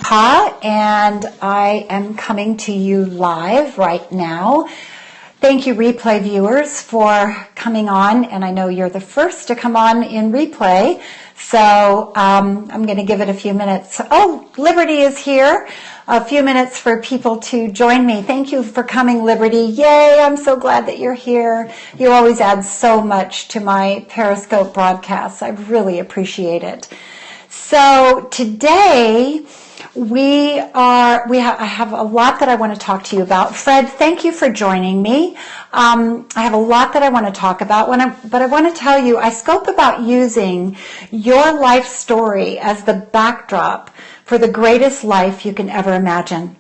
Peckinpah, and I am coming to you live right now. Thank you, replay viewers, for coming on, and I know you're the first to come on in replay, so I'm going to give it a few minutes. Oh, Liberty is here. A few minutes for people to join me. Thank you for coming, Liberty. Yay, I'm so glad that you're here. You always add so much to my Periscope broadcasts. I really appreciate it. So today I have a lot that I want to talk to you about. Fred, thank you for joining me. I have a lot that I want to talk about, but I want to tell you, I spoke about using your life story as the backdrop for the greatest life you can ever imagine.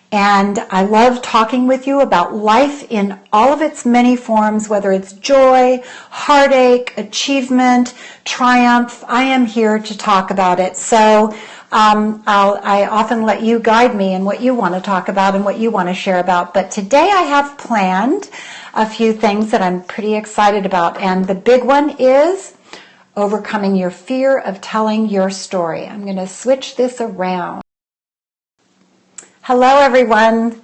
And I love talking with you about life in all of its many forms, whether it's joy, heartache, achievement, triumph. I am here to talk about it. So I often let you guide me in what you want to talk about and what you want to share about. But today I have planned a few things that I'm pretty excited about. And the big one is overcoming your fear of telling your story. I'm going to switch this around. Hello, everyone.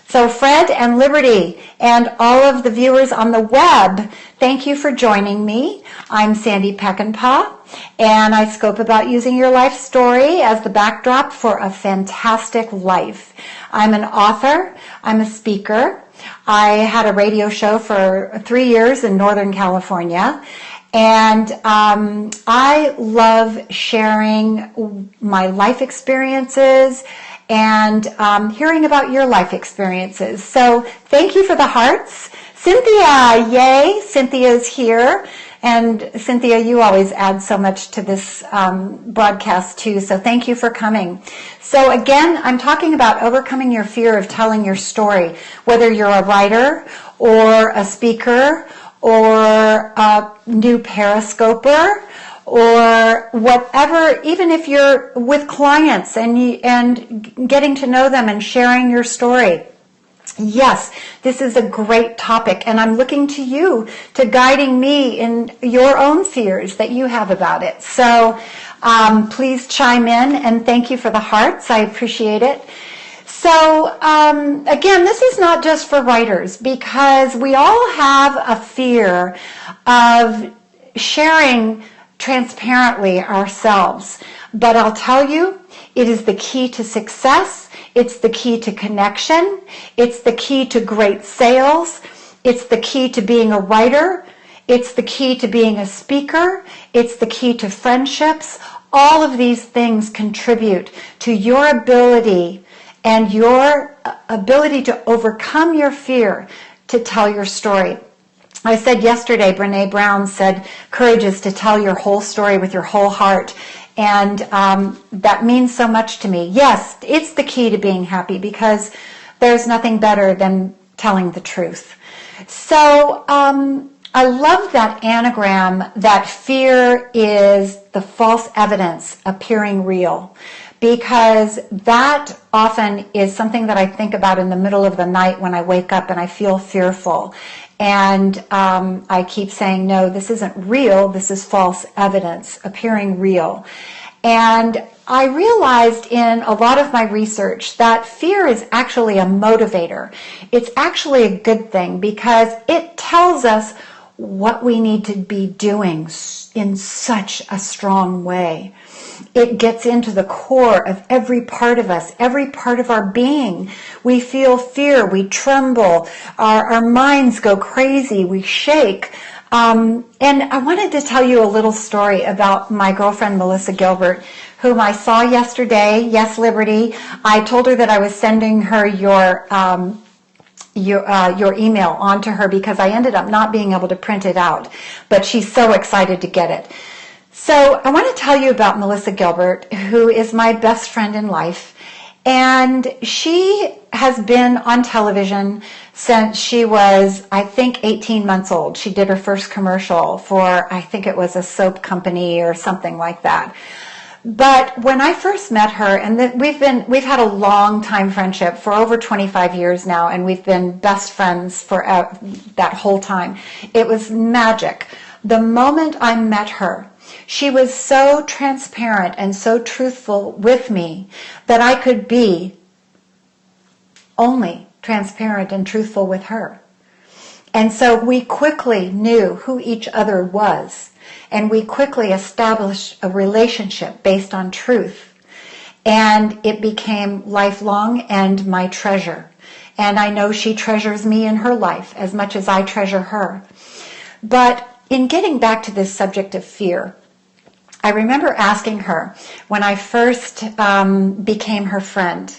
So Fred and Liberty and all of the viewers on the web, thank you for joining me. I'm Sandy Peckinpah, and I spoke about using your life story as the backdrop for a fantastic life. I'm an author. I'm a speaker. I had a radio show for 3 years in Northern California. And I love sharing my life experiences and hearing about your life experiences. So thank you for the hearts. Cynthia, yay, Cynthia's here. And Cynthia, you always add so much to this broadcast too, so thank you for coming. So again, I'm talking about overcoming your fear of telling your story, whether you're a writer or a speaker or a new Periscoper, or whatever, even if you're with clients and getting to know them and sharing your story. Yes, this is a great topic, and I'm looking to you to guiding me in your own fears that you have about it. So please chime in, and thank you for the hearts. I appreciate it. So again, this is not just for writers, because we all have a fear of sharing transparently ourselves. But I'll tell you, it is the key to success. It's the key to connection. It's the key to great sales. It's the key to being a writer. It's the key to being a speaker. It's the key to friendships. All of these things contribute to your ability and your ability to overcome your fear to tell your story. I said yesterday, Brene Brown said, courage is to tell your whole story with your whole heart. And that means so much to me. Yes, it's the key to being happy, because there's nothing better than telling the truth. So I love that anagram, that fear is the false evidence appearing real, because that often is something that I think about in the middle of the night when I wake up and I feel fearful. And I keep saying, no, this isn't real. This is false evidence appearing real. And I realized in a lot of my research that fear is actually a motivator. It's actually a good thing, because it tells us what we need to be doing in such a strong way. It gets into the core of every part of us, every part of our being. We feel fear, we tremble, our minds go crazy, we shake. And I wanted to tell you a little story about my girlfriend, Melissa Gilbert, whom I saw yesterday. Yes, Liberty. I told her that I was sending her your email onto her, because I ended up not being able to print it out, but she's so excited to get it. So I want to tell you about Melissa Gilbert, who is my best friend in life. And she has been on television since she was, I think, 18 months old. She did her first commercial for, I think it was a soap company or something like that. But when I first met her, and we've had a long time friendship for over 25 years now, and we've been best friends for that whole time. It was magic. The moment I met her, she was so transparent and so truthful with me that I could be only transparent and truthful with her. And so we quickly knew who each other was, and we quickly established a relationship based on truth. And it became lifelong and my treasure. And I know she treasures me in her life as much as I treasure her. But in getting back to this subject of fear, I remember asking her when I first became her friend,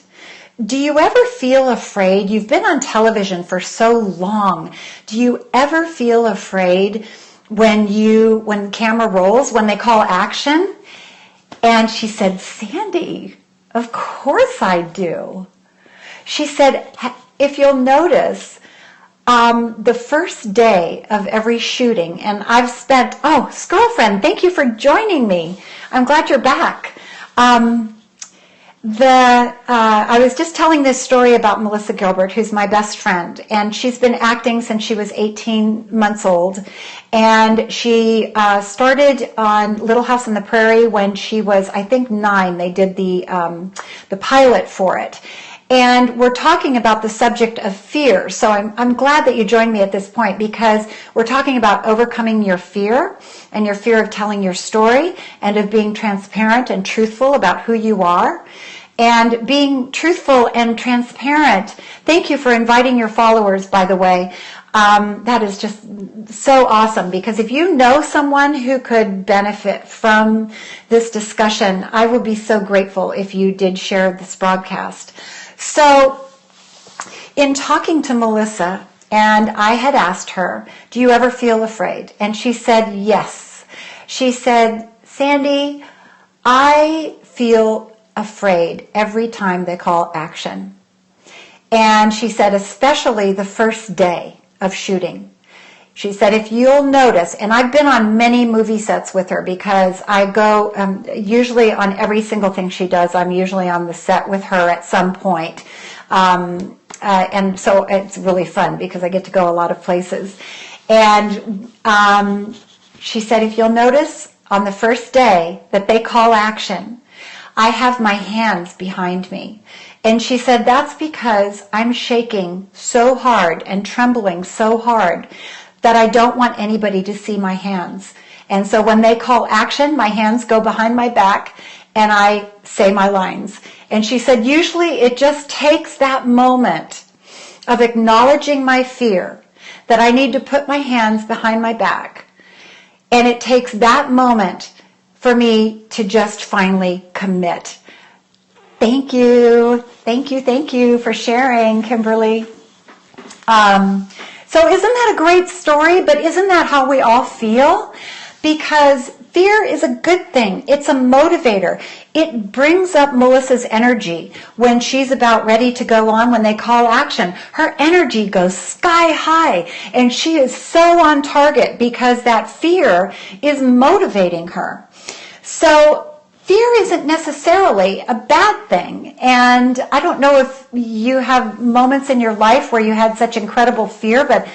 do you ever feel afraid? You've been on television for so long. Do you ever feel afraid when the camera rolls, when they call action? And she said, Sandy, of course I do. She said, if you'll notice, the first day of every shooting, and I've spent, girlfriend, thank you for joining me. I'm glad you're back. I was just telling this story about Melissa Gilbert, who's my best friend, and she's been acting since she was 18 months old, and she started on Little House on the Prairie when she was, I think, 9. They did the pilot for it. And we're talking about the subject of fear. So I'm glad that you joined me at this point, because we're talking about overcoming your fear and your fear of telling your story and of being transparent and truthful about who you are. And being truthful and transparent. Thank you for inviting your followers, by the way. That is just so awesome, because if you know someone who could benefit from this discussion, I would be so grateful if you did share this broadcast. So, in talking to Melissa, and I had asked her, do you ever feel afraid? And she said, yes. She said, Sandy, I feel afraid every time they call action. And she said, especially the first day of shooting. She said, if you'll notice, and I've been on many movie sets with her, because I go usually on every single thing she does. I'm usually on the set with her at some point. And so it's really fun because I get to go a lot of places. And she said, if you'll notice on the first day that they call action, I have my hands behind me. And she said, that's because I'm shaking so hard and trembling so hard that I don't want anybody to see my hands. And so when they call action, my hands go behind my back and I say my lines. And she said, usually it just takes that moment of acknowledging my fear that I need to put my hands behind my back. And it takes that moment for me to just finally commit. Thank you. Thank you for sharing, Kimberly. So isn't that a great story? But isn't that how we all feel? Because fear is a good thing. It's a motivator. It brings up Melissa's energy when she's about ready to go on, when they call action. Her energy goes sky high, and she is so on target because that fear is motivating her. So fear isn't necessarily a bad thing. And I don't know if you have moments in your life where you had such incredible fear, but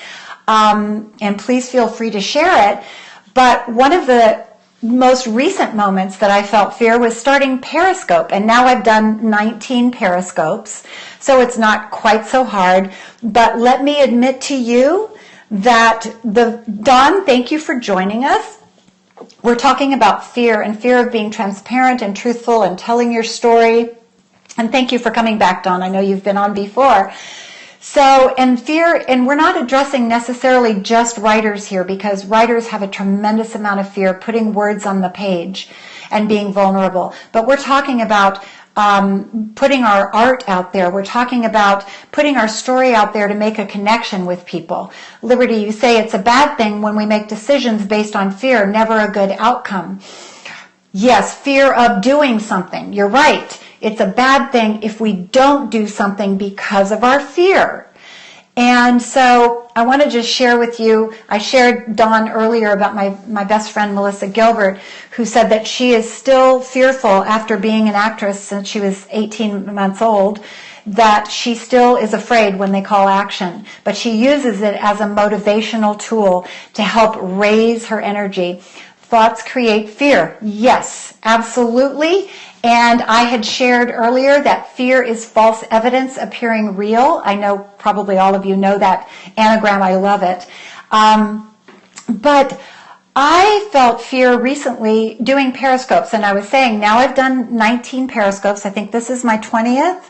and please feel free to share it. But one of the most recent moments that I felt fear was starting Periscope. And now I've done 19 Periscopes, so it's not quite so hard. But let me admit to you that Dawn, thank you for joining us. We're talking about fear and fear of being transparent and truthful and telling your story. And thank you for coming back, Dawn. I know you've been on before. So, and fear, and we're not addressing necessarily just writers here, because writers have a tremendous amount of fear putting words on the page and being vulnerable. But we're talking about putting our art out there. We're talking about putting our story out there to make a connection with people. Liberty, you say it's a bad thing when we make decisions based on fear, never a good outcome. Yes, fear of doing something. You're right. It's a bad thing if we don't do something because of our fear. And so I want to just share with you, I shared, Dawn, earlier about my best friend, Melissa Gilbert, who said that she is still fearful after being an actress since she was 18 months old, that she still is afraid when they call action. But she uses it as a motivational tool to help raise her energy. thoughts create fear. Yes, absolutely. And I had shared earlier that fear is false evidence appearing real. I know probably all of you know that anagram. I love it. But I felt fear recently doing Periscopes, and I was saying now I've done 19 Periscopes. I think this is my 20th.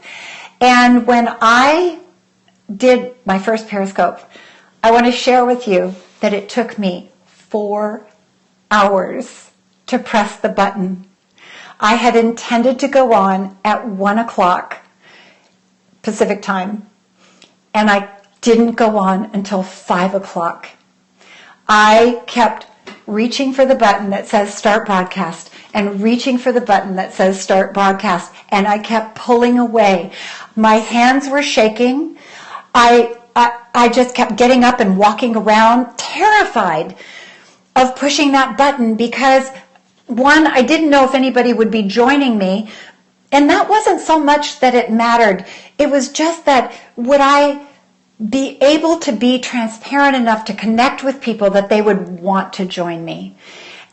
And when I did my first Periscope, I want to share with you that it took me 4 hours to press the button. I had intended to go on at 1 o'clock Pacific time, and I didn't go on until 5 o'clock. I kept reaching for the button that says start broadcast and reaching for the button that says start broadcast, and I kept pulling away. My hands were shaking. I just kept getting up and walking around, terrified of pushing that button because, one, I didn't know if anybody would be joining me, and that wasn't so much that it mattered. It was just that would I be able to be transparent enough to connect with people that they would want to join me.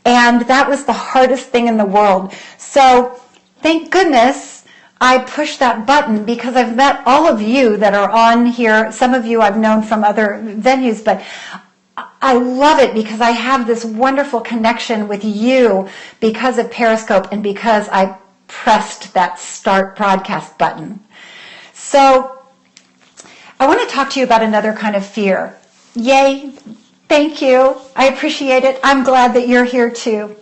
And that was the hardest thing in the world. So thank goodness I pushed that button, because I've met all of you that are on here. Some of you I've known from other venues, but I love it because I have this wonderful connection with you because of Periscope and because I pressed that start broadcast button. So I want to talk to you about another kind of fear. Yay. Thank you. I appreciate it. I'm glad that you're here too.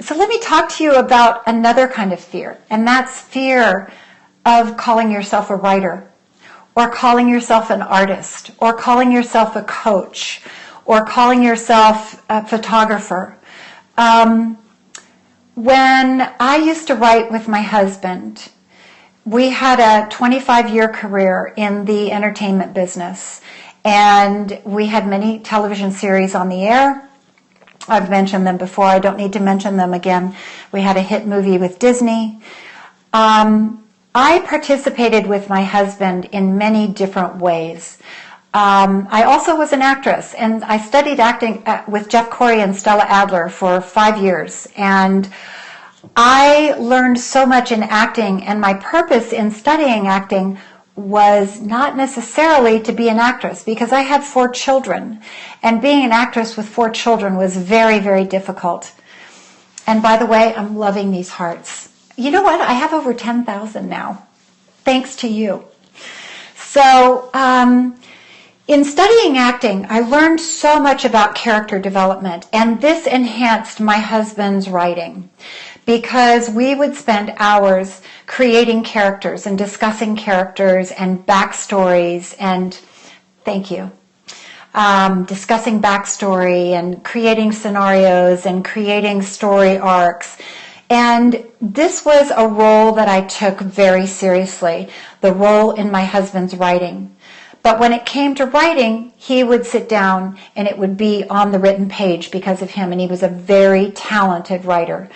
So let me talk to you about another kind of fear, and that's fear of calling yourself a writer, or calling yourself an artist, or calling yourself a coach, or calling yourself a photographer. When I used to write with my husband, we had a 25-year career in the entertainment business, and we had many television series on the air. I've mentioned them before. I don't need to mention them again. We had a hit movie with Disney. I participated with my husband in many different ways. I also was an actress, and I studied acting with Jeff Corey and Stella Adler for 5 years. And I learned so much in acting, and my purpose in studying acting was not necessarily to be an actress, because I had 4 children, and being an actress with 4 children was very, very difficult. And by the way, I'm loving these hearts. You know what? I have over 10,000 now, thanks to you. So in studying acting, I learned so much about character development, and this enhanced my husband's writing, because we would spend hours creating characters and discussing characters and backstories, and thank you, discussing backstory and creating scenarios and creating story arcs. And this was a role that I took very seriously, the role in my husband's writing. But when it came to writing, he would sit down and it would be on the written page because of him, and he was a very talented writer.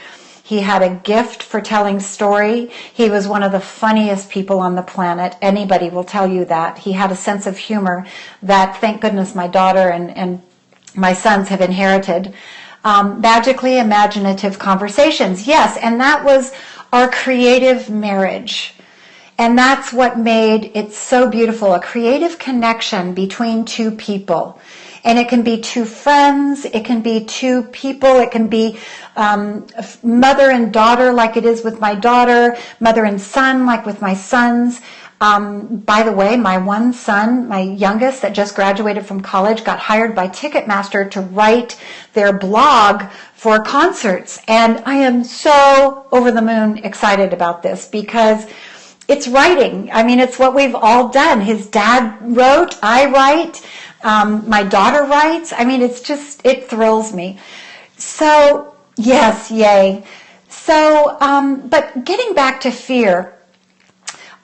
He had a gift for telling story. He was one of the funniest people on the planet. Anybody will tell you that. He had a sense of humor that, thank goodness, my daughter and my sons have inherited. Magically imaginative conversations. Yes, and that was our creative marriage. And that's what made it so beautiful, a creative connection between 2 people. And it can be 2 friends, it can be 2 people, it can be mother and daughter like it is with my daughter, mother and son like with my sons. By the way, my one son, my youngest that just graduated from college, got hired by Ticketmaster to write their blog for concerts. And I am so over the moon excited about this because it's writing. I mean, it's what we've all done. His dad wrote, I write, my daughter writes. I mean, it's just, it thrills me. So, yes, yay. So, but getting back to fear,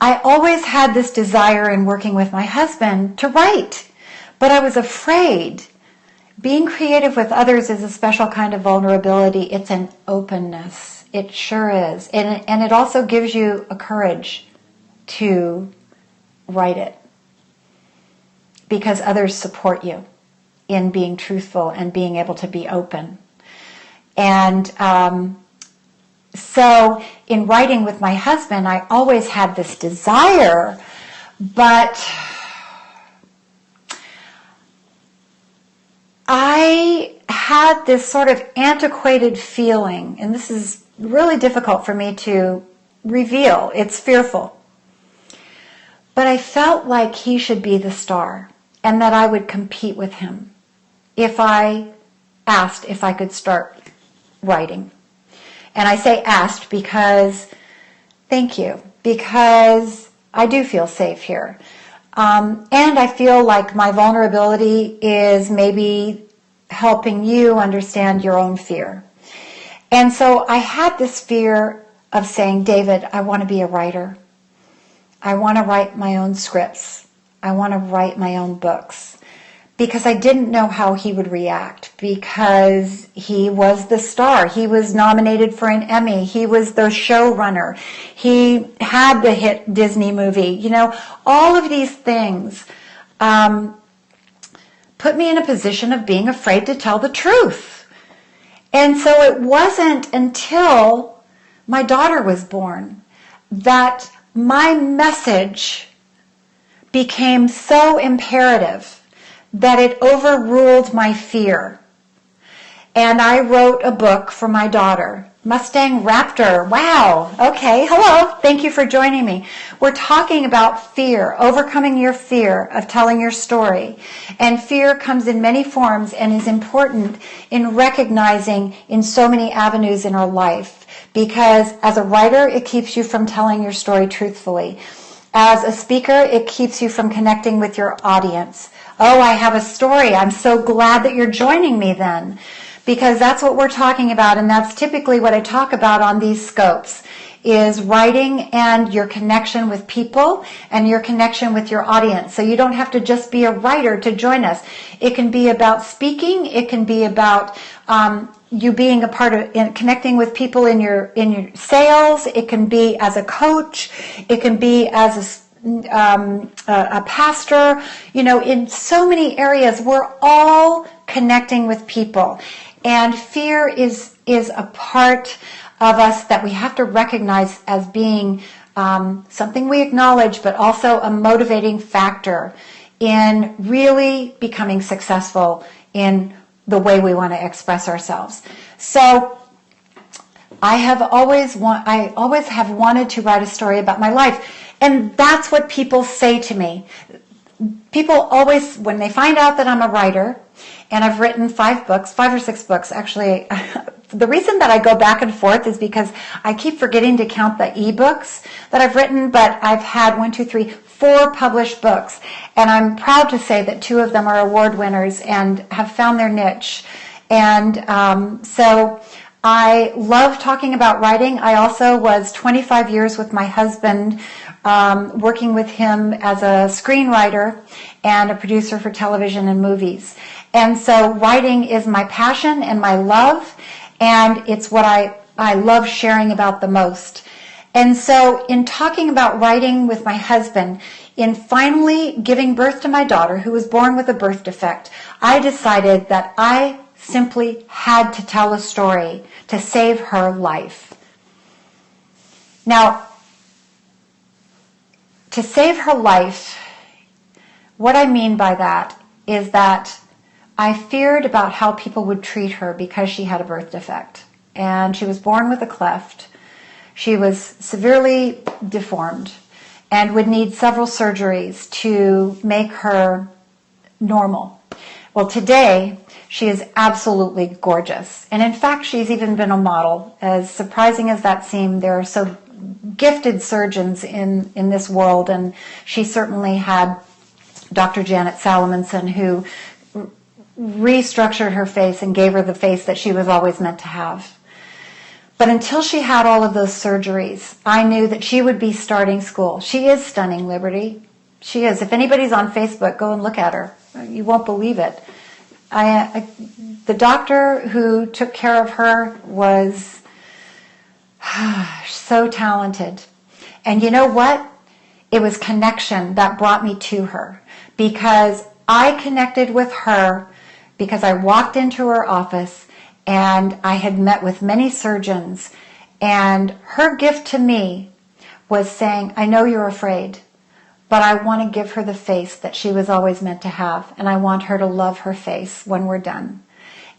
I always had this desire in working with my husband to write, but I was afraid. Being creative with others is a special kind of vulnerability. It's an openness. It sure is. And it also gives you a courage to write it because others support you in being truthful and being able to be open. And so in writing with my husband, I always had this desire, but I had this sort of antiquated feeling, and this is really difficult for me to reveal. It's fearful. But I felt like he should be the star and that I would compete with him if I asked if I could start writing. And I say asked because, thank you, because I do feel safe here. And I feel like my vulnerability is maybe helping you understand your own fear. And so I had this fear of saying, David, I want to be a writer. I want to write my own scripts. I want to write my own books. Because I didn't know how he would react, because he was the star. He was nominated for an Emmy. He was the showrunner. He had the hit Disney movie. You know, all of these things put me in a position of being afraid to tell the truth. And so it wasn't until my daughter was born that my message became so imperative that it overruled my fear. And I wrote a book for my daughter, Mustang Raptor. Wow. Okay. Hello. Thank you for joining me. We're talking about fear, overcoming your fear of telling your story. And fear comes in many forms and is important in recognizing in so many avenues in our life. Because as a writer, it keeps you from telling your story truthfully. As a speaker, it keeps you from connecting with your audience. Oh, I have a story. I'm so glad that you're joining me then. Because that's what we're talking about, and that's typically what I talk about on these scopes, is writing and your connection with people and your connection with your audience. So you don't have to just be a writer to join us. It can be about speaking. It can be about you being a part of connecting with people in your sales. It can be as a coach. It can be as a pastor. You know, in so many areas, we're all connecting with people. And fear is a part of us that we have to recognize as being something we acknowledge, but also a motivating factor in really becoming successful in the way we want to express ourselves. So I always have wanted to write a story about my life. And that's what people say to me. People always, when they find out that I'm a writer, and I've written 5 or 6 books, actually. The reason that I go back and forth is because I keep forgetting to count the ebooks that I've written, but I've had 4 published books. And I'm proud to say that 2 of them are award winners and have found their niche. And so I love talking about writing. I also was 25 years with my husband, working with him as a screenwriter and a producer for television and movies. And so writing is my passion and my love, and it's what I love sharing about the most. And so in talking about writing with my husband, in finally giving birth to my daughter, who was born with a birth defect, I decided that I simply had to tell a story to save her life. Now, to save her life, what I mean by that is that I feared about how people would treat her because she had a birth defect. And she was born with a cleft. She was severely deformed and would need several surgeries to make her normal. Well, today, she is absolutely gorgeous. And in fact, she's even been a model. As surprising as that seemed, there are so gifted surgeons in this world. And she certainly had Dr. Janet Salamonson, who restructured her face and gave her the face that she was always meant to have. But until she had all of those surgeries, I knew that she would be starting school. She is stunning, Liberty. She is. If anybody's on Facebook, go and look at her. You won't believe it. The doctor who took care of her was so talented. And you know what? It was connection that brought me to her, because I connected with her because I walked into her office and I had met with many surgeons, and her gift to me was saying, I know you're afraid, but I want to give her the face that she was always meant to have, and I want her to love her face when we're done.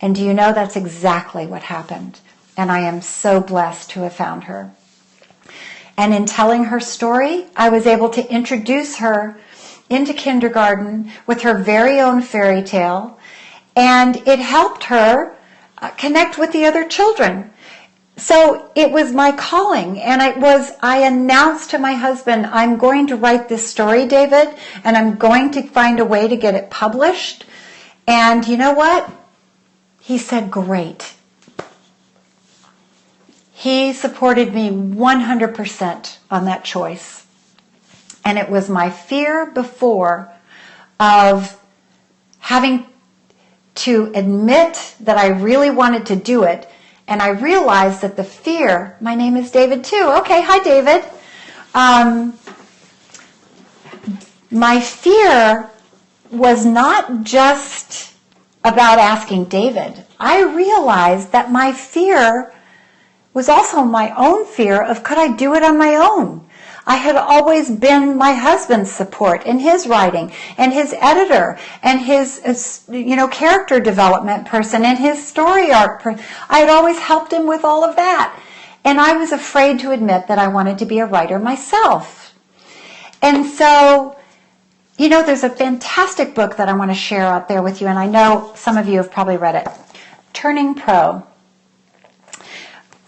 And do you know, that's exactly what happened. And I am so blessed to have found her. And in telling her story, I was able to introduce her into kindergarten with her very own fairy tale, and it helped her connect with the other children. So it was my calling, and I announced to my husband, I'm going to write this story, David, and I'm going to find a way to get it published. And you know what? He said, great. He supported me 100% on that choice. And it was my fear before of having to admit that I really wanted to do it. And I realized that the fear, my name is David too. Okay, hi David. My fear was not just about asking David. I realized that my fear was also my own fear of, could I do it on my own? I had always been my husband's support in his writing, and his editor, and his character development person, and his story arc person. I had always helped him with all of that. And I was afraid to admit that I wanted to be a writer myself. And so, there's a fantastic book that I want to share out there with you, and I know some of you have probably read it, Turning Pro.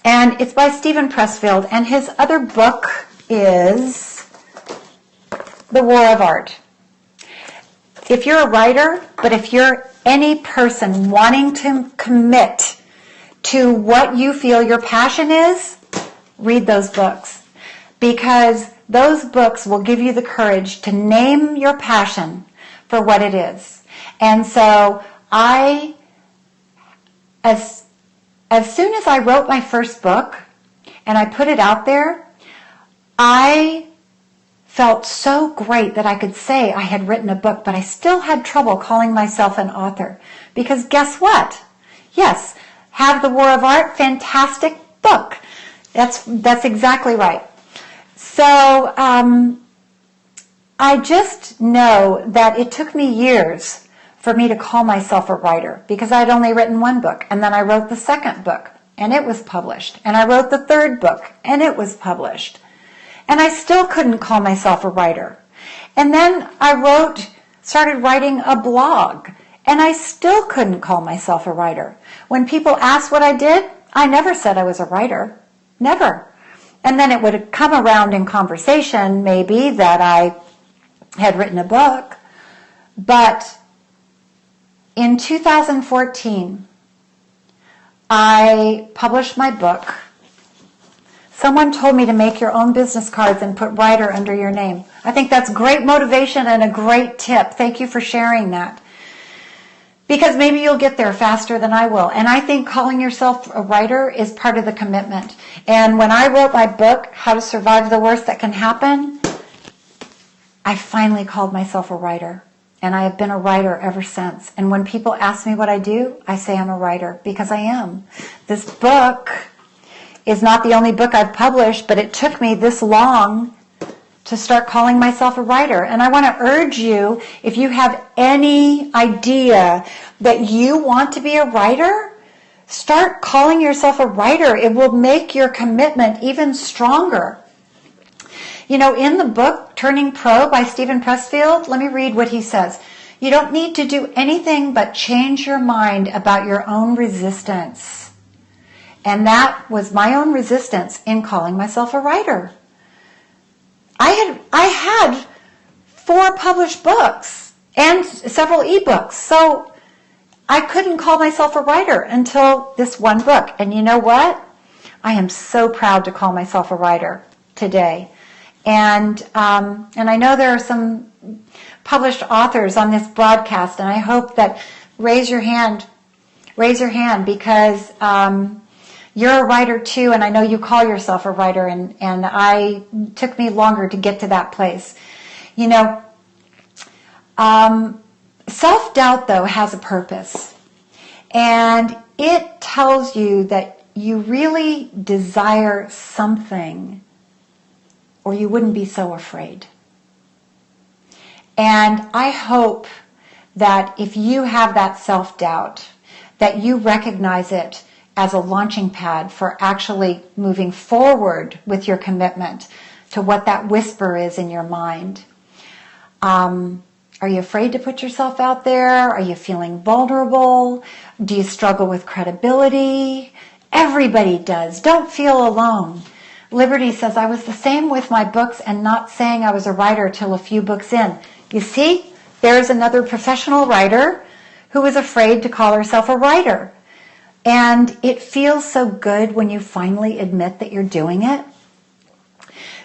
And it's by Steven Pressfield, and his other book is The War of Art. If you're a writer, but if you're any person wanting to commit to what you feel your passion is, read those books. Because those books will give you the courage to name your passion for what it is. And so as soon as I wrote my first book and I put it out there, I felt so great that I could say I had written a book, but I still had trouble calling myself an author. Because guess what? Yes, Have the War of Art, fantastic book. That's exactly right. So I just know that it took me years for me to call myself a writer, because I'd only written one book, and then I wrote the second book, and it was published, and I wrote the third book, and it was published. And I still couldn't call myself a writer. And then I started writing a blog, and I still couldn't call myself a writer. When people asked what I did, I never said I was a writer. Never. And then it would come around in conversation, maybe, that I had written a book. But in 2014, I published my book. Someone told me to make your own business cards and put writer under your name. I think that's great motivation and a great tip. Thank you for sharing that. Because maybe you'll get there faster than I will. And I think calling yourself a writer is part of the commitment. And when I wrote my book, How to Survive the Worst That Can Happen, I finally called myself a writer. And I have been a writer ever since. And when people ask me what I do, I say I'm a writer, because I am. This book is not the only book I've published, but it took me this long to start calling myself a writer. And I want to urge you, if you have any idea that you want to be a writer, start calling yourself a writer. It will make your commitment even stronger. In the book, Turning Pro by Steven Pressfield, let me read what he says. You don't need to do anything but change your mind about your own resistance. And that was my own resistance in calling myself a writer. I had 4 published books and several ebooks, so I couldn't call myself a writer until this one book. And you know what? I am so proud to call myself a writer today. And I know there are some published authors on this broadcast, and I hope that raise your hand, because you're a writer too, and I know you call yourself a writer, and it took me longer to get to that place. Self-doubt, though, has a purpose. And it tells you that you really desire something, or you wouldn't be so afraid. And I hope that if you have that self-doubt, that you recognize it as a launching pad for actually moving forward with your commitment to what that whisper is in your mind. Are you afraid to put yourself out there? Are you feeling vulnerable? Do you struggle with credibility? Everybody does. Don't feel alone. Liberty says, I was the same with my books and not saying I was a writer till a few books in. You see, there's another professional writer who was afraid to call herself a writer. And it feels so good when you finally admit that you're doing it.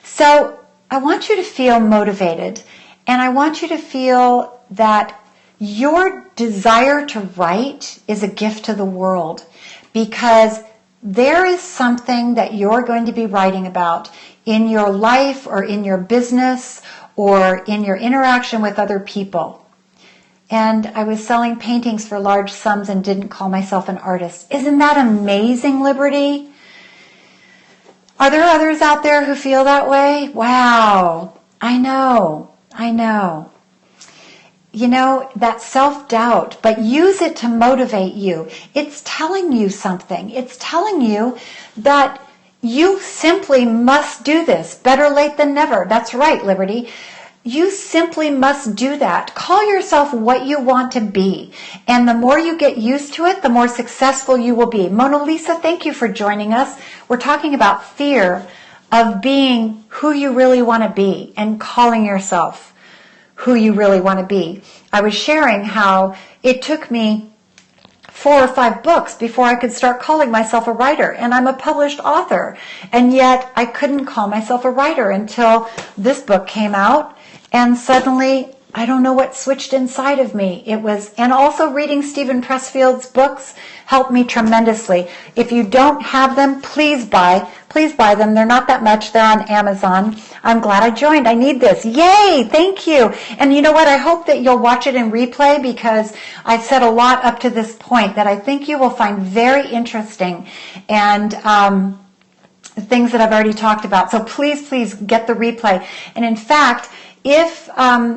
So I want you to feel motivated, and I want you to feel that your desire to write is a gift to the world, because there is something that you're going to be writing about in your life or in your business or in your interaction with other people. And I was selling paintings for large sums and didn't call myself an artist. Isn't that amazing, Liberty? Are there others out there who feel that way? Wow, I know. You know, that self-doubt, but use it to motivate you. It's telling you something. It's telling you that you simply must do this. Better late than never. That's right, Liberty. You simply must do that. Call yourself what you want to be. And the more you get used to it, the more successful you will be. Mona Lisa, thank you for joining us. We're talking about fear of being who you really want to be and calling yourself who you really want to be. I was sharing how it took me 4 or 5 books before I could start calling myself a writer. And I'm a published author. And yet I couldn't call myself a writer until this book came out. And suddenly, I don't know what switched inside of me. And also reading Stephen Pressfield's books helped me tremendously. If you don't have them, please buy them. They're not that much. They're on Amazon. I'm glad I joined. I need this. Yay! Thank you. And you know what? I hope that you'll watch it in replay, because I've said a lot up to this point that I think you will find very interesting, and things that I've already talked about. So please get the replay. And in fact, if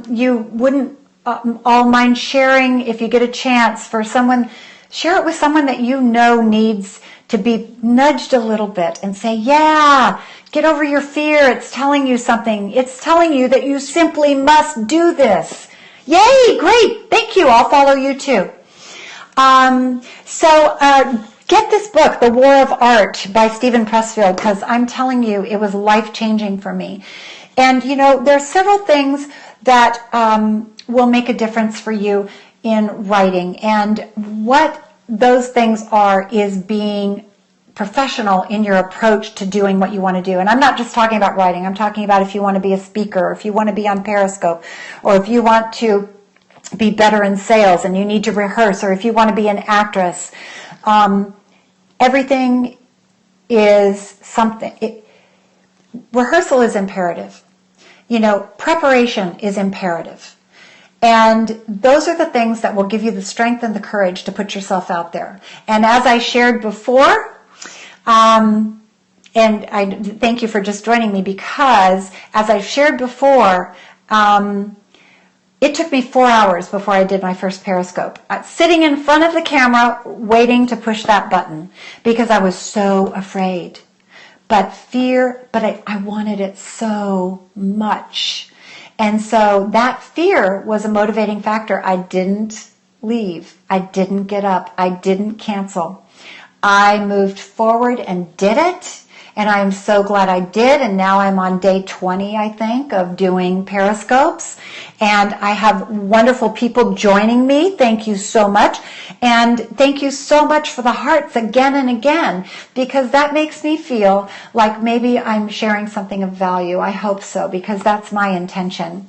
you wouldn't all mind sharing, if you get a chance for someone, share it with someone that you know needs to be nudged a little bit and say, yeah, get over your fear. It's telling you something. It's telling you that you simply must do this. Yay, great. Thank you. I'll follow you too. Get this book, The War of Art by Stephen Pressfield, because I'm telling you, it was life-changing for me. And, you know, there are several things that will make a difference for you in writing. And what those things are is being professional in your approach to doing what you want to do. And I'm not just talking about writing. I'm talking about if you want to be a speaker, if you want to be on Periscope, or if you want to be better in sales and you need to rehearse, or if you want to be an actress. Everything is something. Rehearsal is imperative. You know, preparation is imperative. And those are the things that will give you the strength and the courage to put yourself out there. And as I shared before, and I thank you for just joining me, because as I've shared before, it took me 4 hours before I did my first Periscope. Sitting in front of the camera, waiting to push that button, because I was so afraid. But I wanted it so much. And so that fear was a motivating factor. I didn't leave. I didn't get up. I didn't cancel. I moved forward and did it. And I'm so glad I did. And now I'm on day 20, I think, of doing Periscopes. And I have wonderful people joining me. Thank you so much. And thank you so much for the hearts again and again, because that makes me feel like maybe I'm sharing something of value. I hope so, because that's my intention.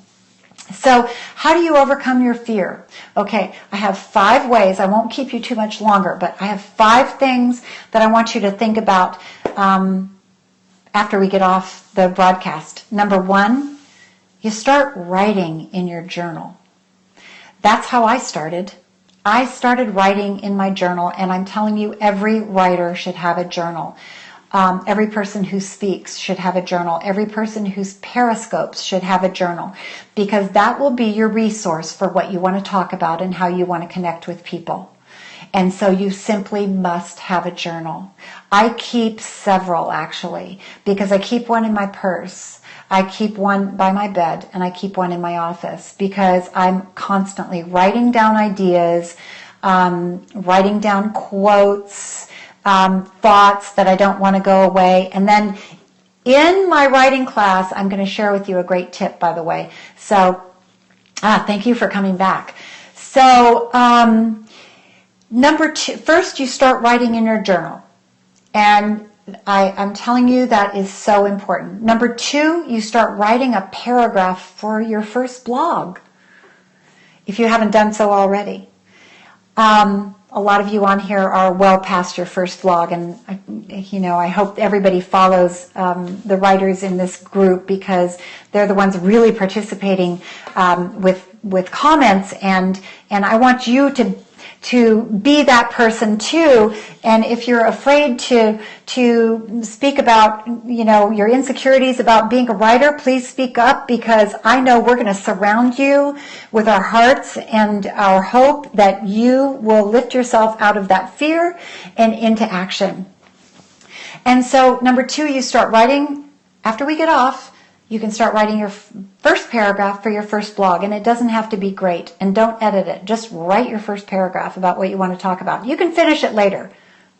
So how do you overcome your fear? Okay, I have 5 ways. I won't keep you too much longer, but I have 5 things that I want you to think about after we get off the broadcast. Number 1, you start writing in your journal. That's how I started. I started writing in my journal, and I'm telling you, every writer should have a journal. Every person who speaks should have a journal. Every person who's periscopes should have a journal, because that will be your resource for what you want to talk about and how you want to connect with people. And so you simply must have a journal. I keep several, actually, because I keep one in my purse. I keep one by my bed, and I keep one in my office, because I'm constantly writing down ideas, writing down quotes, thoughts that I don't want to go away. And then in my writing class, I'm going to share with you a great tip, by the way. So, thank you for coming back. So, number two, first you start writing in your journal. And I'm telling you, that is so important. Number two, you start writing a paragraph for your first blog, if you haven't done so already. A lot of you on here are well past your first blog, and I hope everybody follows the writers in this group, because they're the ones really participating with comments, and I want you to be that person too. And if you're afraid to speak about your insecurities about being a writer, please speak up, because I know we're going to surround you with our hearts and our hope that you will lift yourself out of that fear and into action. And so number two, you start writing. After we get off, you can start writing your first paragraph for your first blog, and it doesn't have to be great, and don't edit it. Just write your first paragraph about what you want to talk about. You can finish it later,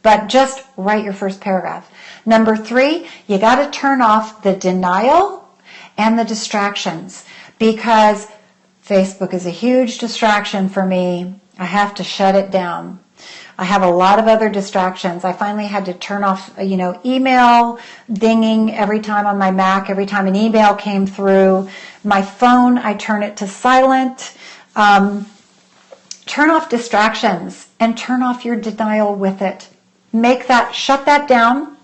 but just write your first paragraph. Number three, you got to turn off the denial and the distractions, because Facebook is a huge distraction for me. I have to shut it down. I have a lot of other distractions. I finally had to turn off, email dinging every time on my Mac, every time an email came through. My phone, I turn it to silent. Turn off distractions and turn off your denial with it. Shut that down.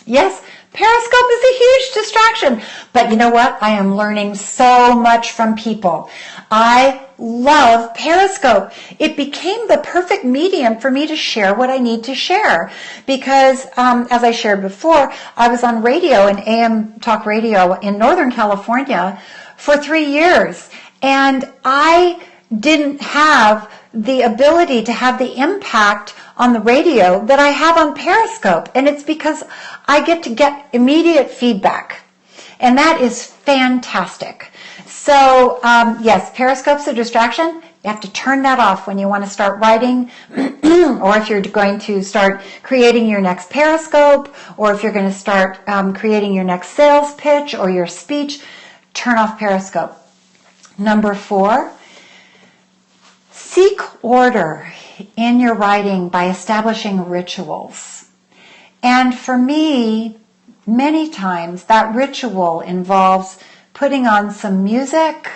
Yes, Periscope is a huge distraction, but you know what? I am learning so much from people. I love Periscope. It became the perfect medium for me to share what I need to share, because as I shared before, I was on radio, in AM talk radio in Northern California for 3 years, and I didn't have the ability to have the impact on the radio that I have on Periscope, and it's because I get immediate feedback, and that is fantastic. So yes, Periscope's a distraction. You have to turn that off when you want to start writing, or if you're going to start creating your next Periscope, or if you're going to start creating your next sales pitch or your speech. Turn off Periscope. Number four, seek order in your writing by establishing rituals. And for me, many times that ritual involves putting on some music.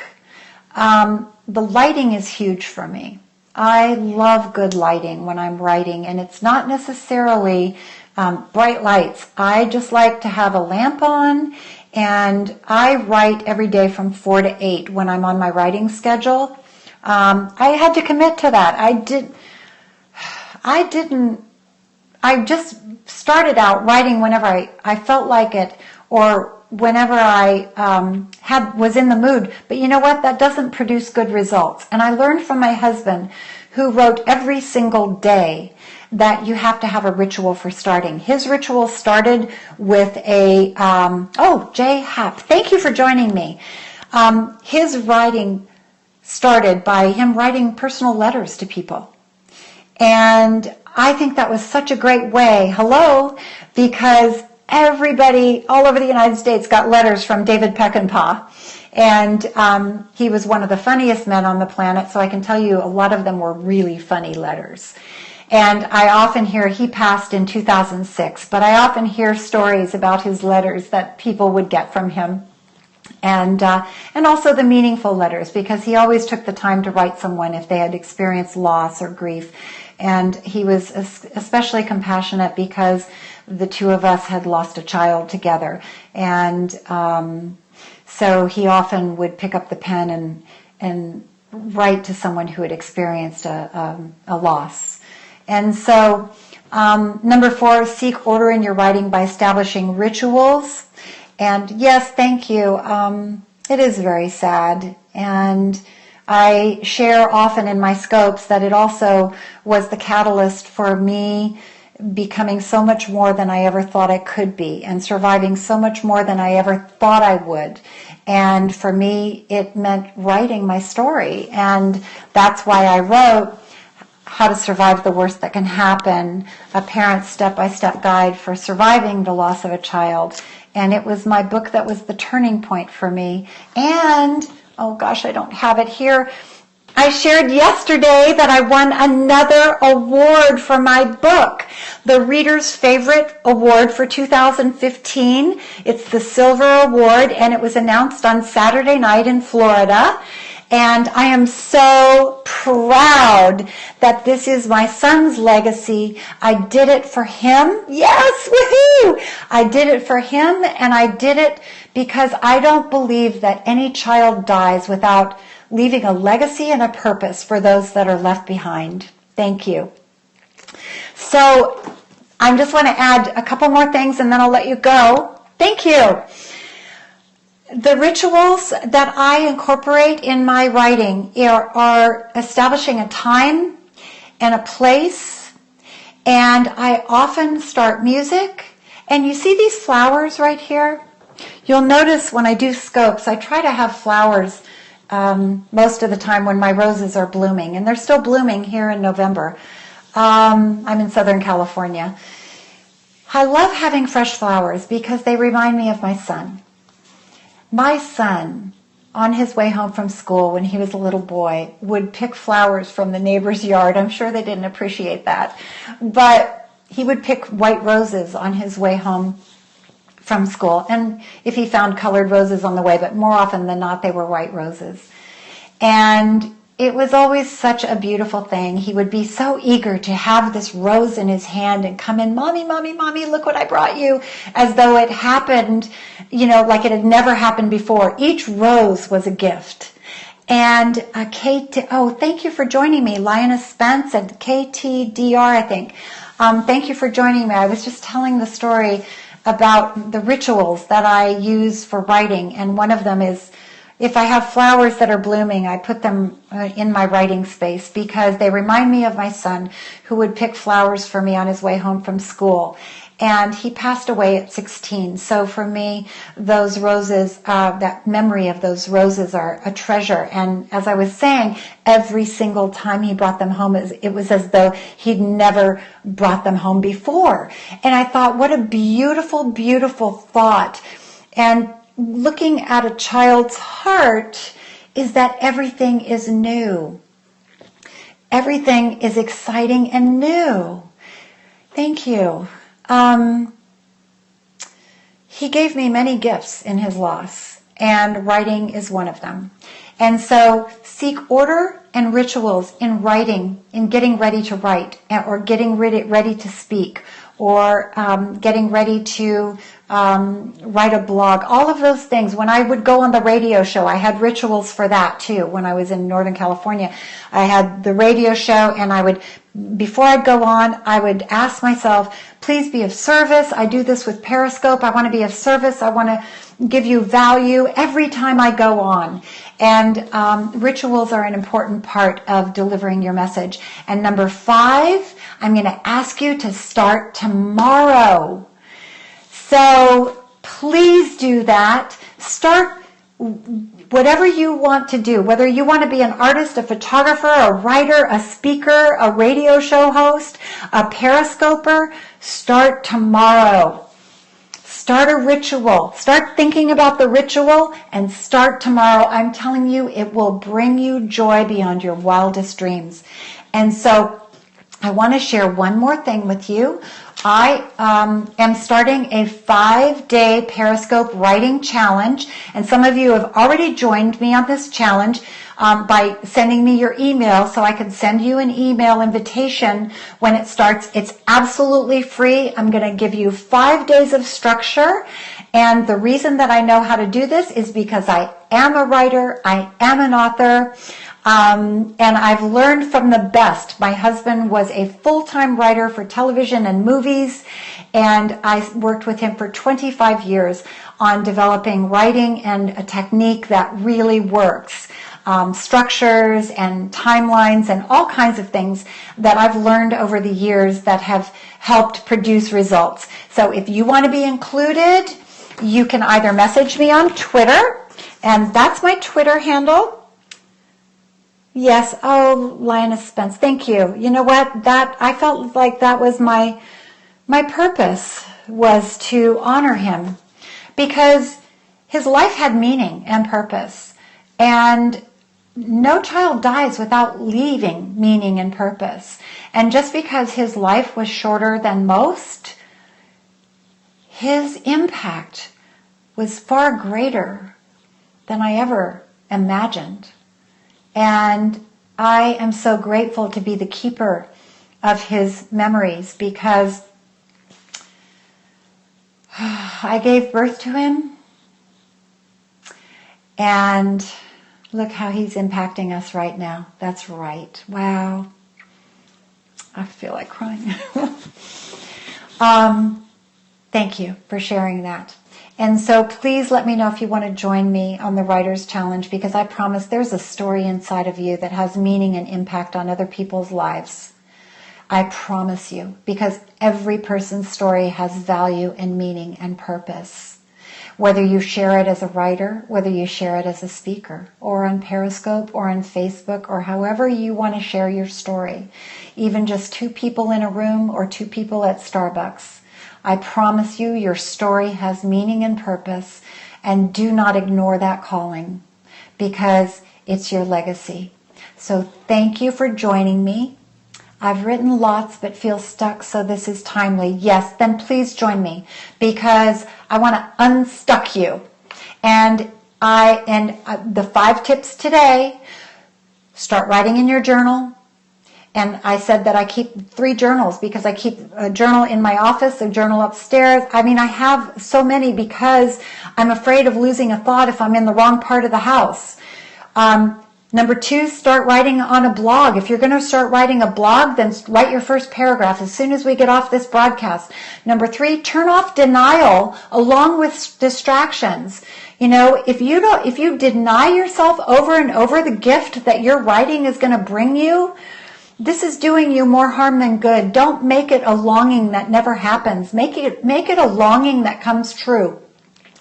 The lighting is huge for me. I love good lighting when I'm writing, and it's not necessarily bright lights. I just like to have a lamp on, and I write every day from 4 to 8 when I'm on my writing schedule. I had to commit to that. I just started out writing whenever I felt like it, or whenever I was in the mood. But you know what? That doesn't produce good results. And I learned from my husband, who wrote every single day, that you have to have a ritual for starting. His ritual started with Jay Happ, thank you for joining me. His writing started by him writing personal letters to people. And I think that was such a great way, because everybody all over the United States got letters from David Peckinpah. And he was one of the funniest men on the planet, so I can tell you a lot of them were really funny letters. And I often hear, he passed in 2006, but I often hear stories about his letters that people would get from him. And also the meaningful letters, because he always took the time to write someone if they had experienced loss or grief. And he was especially compassionate because the two of us had lost a child together. And so he often would pick up the pen and write to someone who had experienced a loss. And so, number 4, seek order in your writing by establishing rituals. And yes, thank you. It is very sad. And I share often in my scopes that it also was the catalyst for me becoming so much more than I ever thought I could be, and surviving so much more than I ever thought I would. And for me, it meant writing my story. And that's why I wrote How to Survive the Worst That Can Happen, a parent's step-by-step guide for surviving the loss of a child. And it was my book that was the turning point for me. And, oh gosh, I don't have it here. I shared yesterday that I won another award for my book, the Reader's Favorite Award for 2015. It's the Silver Award, and it was announced on Saturday night in Florida. And I am so proud that this is my son's legacy. I did it for him. Yes, woohoo! I did it for him, and I did it because I don't believe that any child dies without leaving a legacy and a purpose for those that are left behind. Thank you. So I just want to add a couple more things and then I'll let you go. Thank you. The rituals that I incorporate in my writing are establishing a time and a place, and I often start music. And you see these flowers right here? You'll notice when I do scopes, I try to have flowers most of the time when my roses are blooming, and they're still blooming here in November. I'm in Southern California. I love having fresh flowers because they remind me of my son. My son, on his way home from school when he was a little boy, would pick flowers from the neighbor's yard. I'm sure they didn't appreciate that, but he would pick white roses on his way home from school, and if he found colored roses on the way, but more often than not they were white roses. And it was always such a beautiful thing. He would be so eager to have this rose in his hand and come in, "Mommy, Mommy, Mommy, look what I brought you," as though it happened, like it had never happened before. Each rose was a gift. And Kate, thank you for joining me. Lioness Spence and KTDR, I think. Thank you for joining me. I was just telling the story about the rituals that I use for writing, and one of them is if I have flowers that are blooming, I put them in my writing space because they remind me of my son who would pick flowers for me on his way home from school. And he passed away at 16. So for me, those roses, that memory of those roses are a treasure. And as I was saying, every single time he brought them home, it was as though he'd never brought them home before. And I thought, what a beautiful, beautiful thought. And looking at a child's heart is that everything is new. Everything is exciting and new. Thank you. He gave me many gifts in his loss, and writing is one of them. And so seek order and rituals in writing, in getting ready to write, or getting ready to speak, or getting ready to write a blog, all of those things. When I would go on the radio show, I had rituals for that too. When I was in Northern California, I had the radio show, and before I'd go on, I would ask myself, please be of service. I do this with Periscope. I want to be of service. I want to give you value every time I go on. And rituals are an important part of delivering your message. And number 5, I'm going to ask you to start tomorrow. So please do that. Start whatever you want to do, whether you want to be an artist, a photographer, a writer, a speaker, a radio show host, a periscoper, start tomorrow. Start a ritual. Start thinking about the ritual and start tomorrow. I'm telling you, it will bring you joy beyond your wildest dreams. And so I want to share one more thing with you. I am starting a 5-day Periscope writing challenge, and some of you have already joined me on this challenge by sending me your email, so I can send you an email invitation when it starts. It's absolutely free. I'm going to give you 5 days of structure, and the reason that I know how to do this is because I am a writer, I am an author, And I've learned from the best. My husband was a full-time writer for television and movies, and I worked with him for 25 years on developing writing and a technique that really works. Structures and timelines and all kinds of things that I've learned over the years that have helped produce results. So if you want to be included, you can either message me on Twitter, and that's my Twitter handle. Yes, oh, Lioness Spence, thank you. You know what? That I felt like that was my purpose, was to honor him, because his life had meaning and purpose. And no child dies without leaving meaning and purpose. And just because his life was shorter than most, his impact was far greater than I ever imagined. And I am so grateful to be the keeper of his memories, because I gave birth to him, and look how he's impacting us right now. That's right. Wow. I feel like crying. Thank you for sharing that. And so please let me know if you want to join me on the Writer's Challenge, because I promise there's a story inside of you that has meaning and impact on other people's lives. I promise you, because every person's story has value and meaning and purpose. Whether you share it as a writer, whether you share it as a speaker, or on Periscope, or on Facebook, or however you want to share your story. Even just 2 people in a room or 2 people at Starbucks. I promise you, your story has meaning and purpose, and do not ignore that calling, because it's your legacy. So thank you for joining me. I've written lots but feel stuck, so this is timely. Yes, then please join me, because I want to unstuck you. And the 5 tips today: start writing in your journal. And I said that I keep 3 journals, because I keep a journal in my office, a journal upstairs. I mean, I have so many because I'm afraid of losing a thought if I'm in the wrong part of the house. Number 2, start writing on a blog. If you're going to start writing a blog, then write your first paragraph as soon as we get off this broadcast. Number 3, turn off denial along with distractions. You know, if you deny yourself over and over the gift that your writing is going to bring you, this is doing you more harm than good. Don't make it a longing that never happens. Make it a longing that comes true.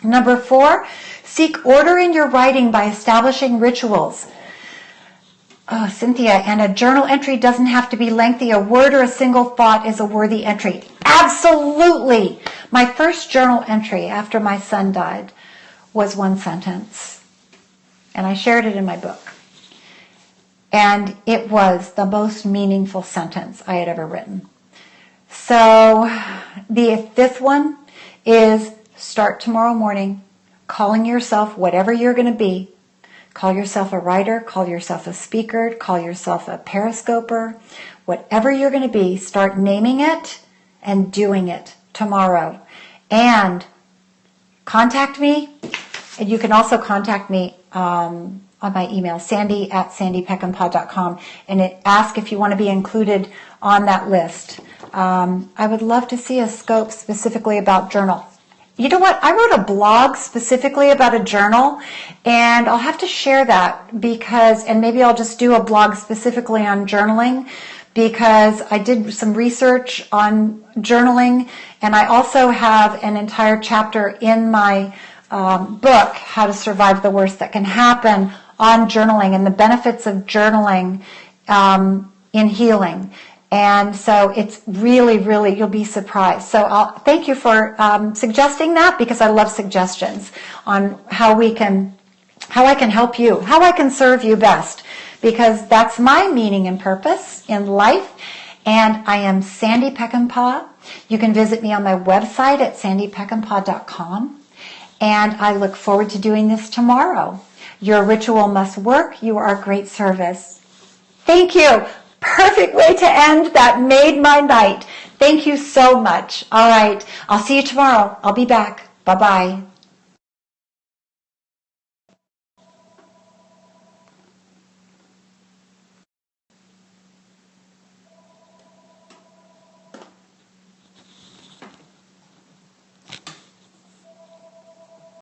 Number 4, seek order in your writing by establishing rituals. Oh, Cynthia, and a journal entry doesn't have to be lengthy. A word or a single thought is a worthy entry. Absolutely. My first journal entry after my son died was 1 sentence. And I shared it in my book. And it was the most meaningful sentence I had ever written. So the 5th one is start tomorrow morning calling yourself whatever you're going to be. Call yourself a writer, call yourself a speaker, call yourself a periscoper. Whatever you're going to be, start naming it and doing it tomorrow. And contact me. And you can also contact me on my email, sandy@sandypeckinpah.com, and ask if you want to be included on that list. I would love to see a scope specifically about journal. You know what? I wrote a blog specifically about a journal, and I'll have to share that and maybe I'll just do a blog specifically on journaling, because I did some research on journaling, and I also have an entire chapter in my book, How to Survive the Worst That Can Happen, on journaling and the benefits of journaling in healing. And so it's really, really, you'll be surprised. So thank you for suggesting that, because I love suggestions on how I can help you, how I can serve you best, because that's my meaning and purpose in life. And I am Sandy Peckinpah. You can visit me on my website at sandypeckinpah.com. And I look forward to doing this tomorrow. Your ritual must work. You are a great service. Thank you. Perfect way to end. That made my night. Thank you so much. All right. I'll see you tomorrow. I'll be back. Bye-bye.